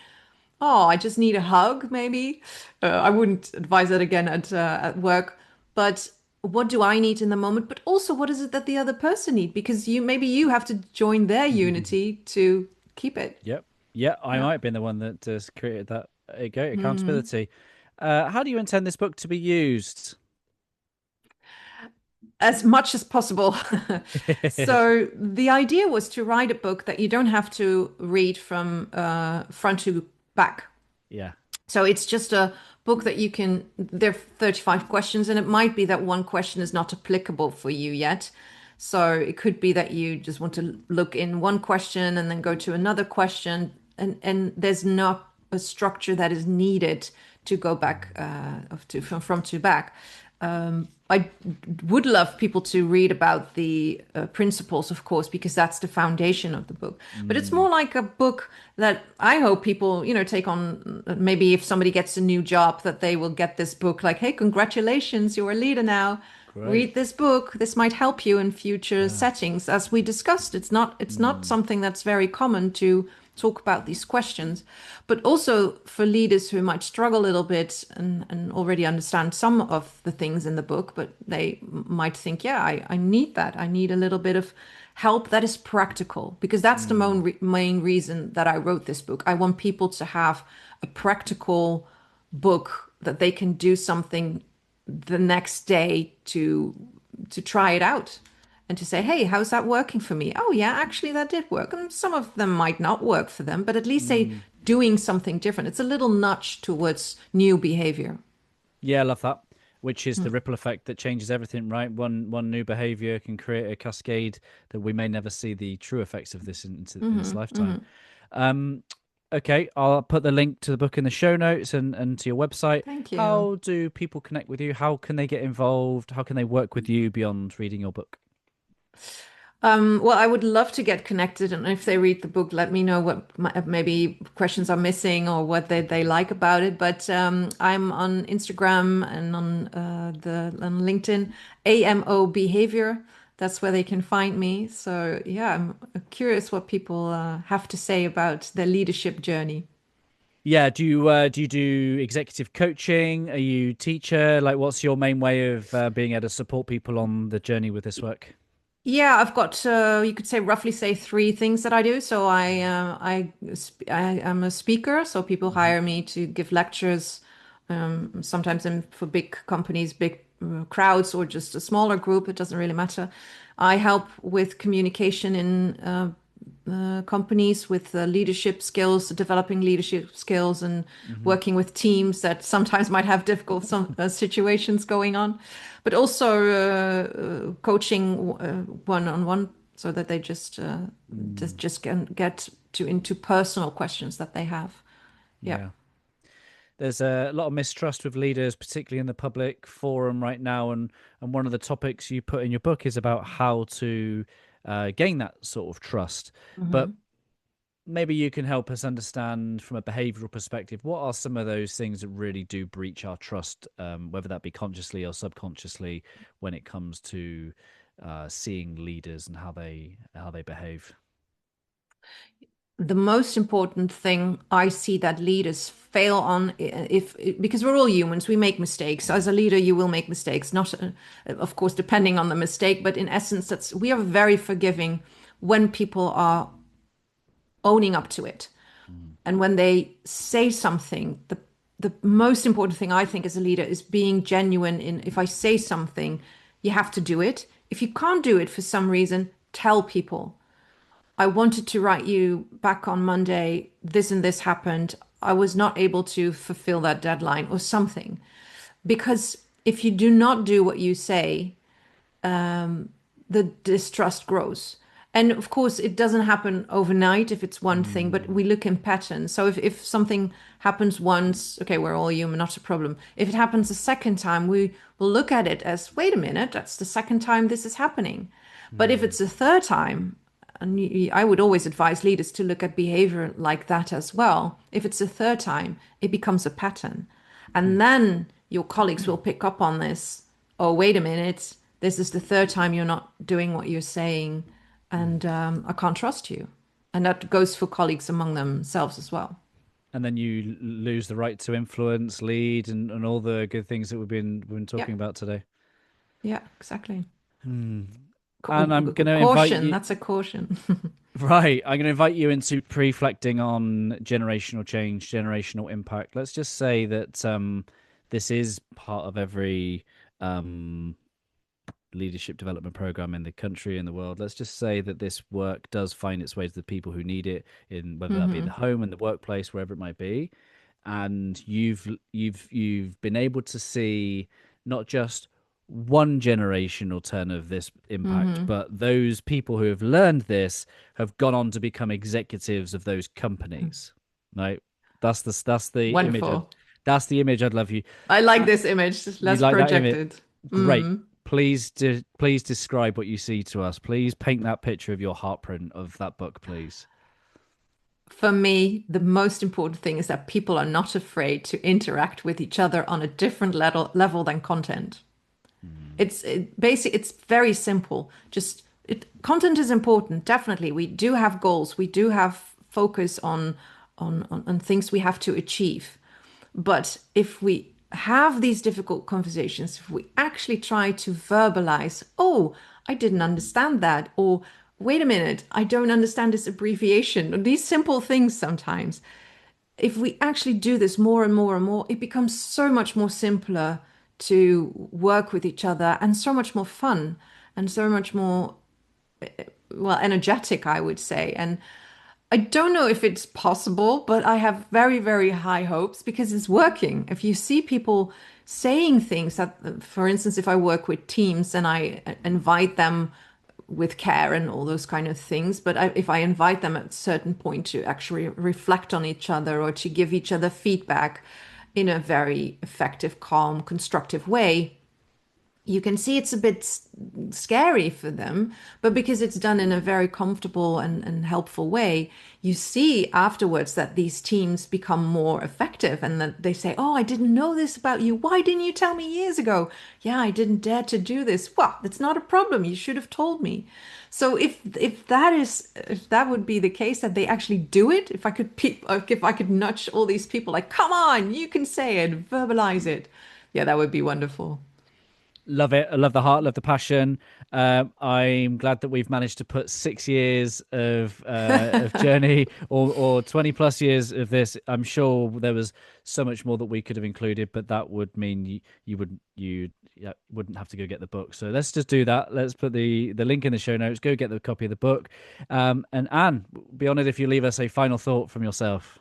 Oh, I just need a hug, maybe. I wouldn't advise that again at work. But what do I need in the moment? But also, what is it that the other person need? Because maybe you have to join their mm. unity to keep it. Yep. Yeah, I Yeah. might have been the one that has created that. There you go, accountability. How do you intend this book to be used? As much as possible. So the idea was to write a book that you don't have to read from front to back. Yeah. So it's just a book that you can, there are 35 questions, and it might be that one question is not applicable for you yet. So it could be that you just want to look in one question and then go to another question, and there's not a structure that is needed to go back from front to back. I would love people to read about the principles, of course, because that's the foundation of the book. But it's Mm, more like a book that I hope people, take on. Maybe if somebody gets a new job, that they will get this book. Like, hey, congratulations, you're a leader now. great. Read this book. This might help you in future Yeah. settings. As we discussed, it's not Mm, something that's very common to talk about these questions, but also for leaders who might struggle a little bit and already understand some of the things in the book, but they might think, yeah, I need that. I need a little bit of help that is practical, because that's the mm, main reason that I wrote this book. I want people to have a practical book that they can do something the next day to try it out and to say, hey, how's that working for me? Oh, yeah, actually, that did work. And some of them might not work for them, but at least they mm. doing something different. It's a little nudge towards new behavior. Yeah, I love that. Which is the ripple effect that changes everything, right? One new behavior can create a cascade that we may never see the true effects of this in this lifetime. Um, okay, I'll put the link to the book in the show notes and to your website. Thank you. How do people connect with you? How can they get involved? How can they work with you beyond reading your book? Well, I would love to get connected, and if they read the book, let me know what maybe questions are missing or what they like about it. But I'm on Instagram and on LinkedIn, AMO Behavior. That's where they can find me. So yeah, I'm curious what people have to say about their leadership journey. Yeah, do you do executive coaching? Are you teacher? Like, what's your main way of being able to support people on the journey with this work? Yeah, I've got you could say roughly say three things that I do. So I am a speaker, so people Hmm. hire me to give lectures, sometimes for big companies, big crowds or just a smaller group, it doesn't really matter. I help with communication in companies with leadership skills, developing leadership skills, and Hmm. working with teams that sometimes might have difficult situations going on, but also coaching one-on-one so that they just can get to into personal questions that they have. Yeah. Yeah. There's a lot of mistrust with leaders, particularly in the public forum right now, and one of the topics you put in your book is about how to gain that sort of trust. But Mhm. maybe you can help us understand from a behavioral perspective what are some of those things that really do breach our trust, whether that be consciously or subconsciously, when it comes to seeing leaders and how they behave. The most important thing I see that leaders fail on, if because we're all humans, we make mistakes. As a leader, you will make mistakes, not of course depending on the mistake, but in essence, that's we are very forgiving when people are owning up to it. Mm. And when they say something, the most important thing I think as a leader is being genuine in if I say something, you have to do it. If you can't do it for some reason, tell people. I wanted to write you back on Monday. This and this happened. I was not able to fulfill that deadline or something. Because if you do not do what you say, the distrust grows. And of course, it doesn't happen overnight if it's one thing, but Mm. we look in patterns. So if something happens once, okay, we're all human, not a problem. If it happens a second time, we will look at it as, wait a minute, that's the second time this is happening. But if Mm. it's a third time, and I would always advise leaders to look at behavior like that as well. If it's a third time, it becomes a pattern. Mm. And then your colleagues will pick up on this. Oh, wait a minute. This is the third time you're not doing what you're saying. Mm. And I can't trust you. And that goes for colleagues among themselves as well. And then you lose the right to influence, lead, and all the good things that we've been Yeah, talking about today. yeah, exactly. Hmm. And I'm going to invite Caution, you. that's a caution. Right. I'm going to invite you into reflecting on generational change, generational impact. Let's just say that this is part of every um, leadership development program in the country and the world. Let's just say that this work does find its way to the people who need it, in whether that be in the Hmm. home and the workplace, wherever it might be. And you've been able to see not just one generational turn of this impact, Hmm. but those people who have learned this have gone on to become executives of those companies. Right? That's the image. Wonderful. That's the image I'd love you. I like Uh, this image. you Let's like that project image? it. Great. Mm. Please describe what you see to us. Please paint that picture of your heartprint of that book, please. For me, the most important thing is that people are not afraid to interact with each other on a different level than content. Mm. It's very simple. Content is important, definitely. We do have goals. We do have focus on things we have to achieve. But if we have these difficult conversations, if we actually try to verbalize, oh, I didn't understand that, or wait a minute, I don't understand this abbreviation, or these simple things sometimes, if we actually do this more and more and more, it becomes so much more simpler to work with each other and so much more fun and so much more, well, energetic, I would say. And I don't know if it's possible, but I have very, very high hopes because it's working. If you see people saying things that, for instance, if I work with teams and I invite them with care and all those kind of things, but if I invite them at a certain point to actually reflect on each other or to give each other feedback in a very effective, calm, constructive way, you can see it's a bit scary for them, but because it's done in a very comfortable and helpful way, you see afterwards that these teams become more effective and that they say, oh, I didn't know this about you. Why didn't you tell me years ago? Yeah, I didn't dare to do this. Well, it's not a problem. You should have told me. So if that would be the case that they actually do it, if I could nudge all these people like, come on, you can say it, verbalize it. Yeah, that would be wonderful. Love it. I love the heart, love the passion. I'm glad that we've managed to put 6 years of journey or 20 plus years of this. I'm sure there was so much more that we could have included, but that would mean you would you yeah, wouldn't have to go get the book. So let's just do that. Let's put the link in the show notes. Go get the copy of the book. And Anne, be honored if you leave us a final thought from yourself.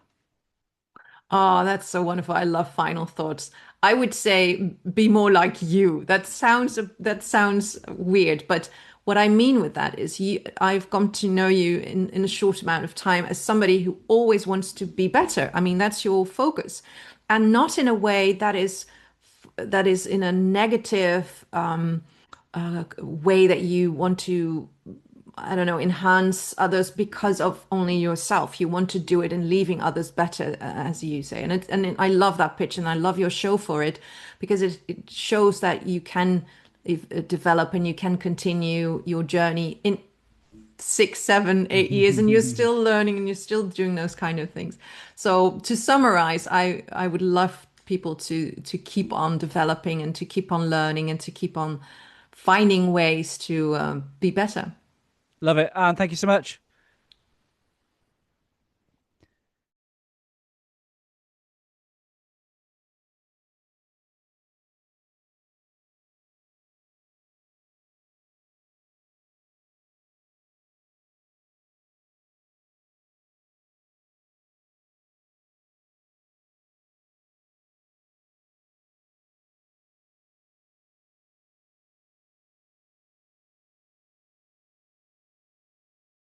Oh, that's so wonderful. I love final thoughts. I would say be more like you. That sounds weird, but what I mean with that is I've come to know you in a short amount of time as somebody who always wants to be better. I mean, that's your focus. And not in a way that is in a negative way that you want to, I don't know, enhance others because of only yourself. You want to do it and leaving others better, as you say. I love that pitch, and I love your show for it because it shows that you can develop and you can continue your journey in 6, 7, 8 years, and you're still learning and you're still doing those kind of things. So to summarize, I would love people to keep on developing and to keep on learning and to keep on finding ways to be better. Love it. Anne, thank you so much.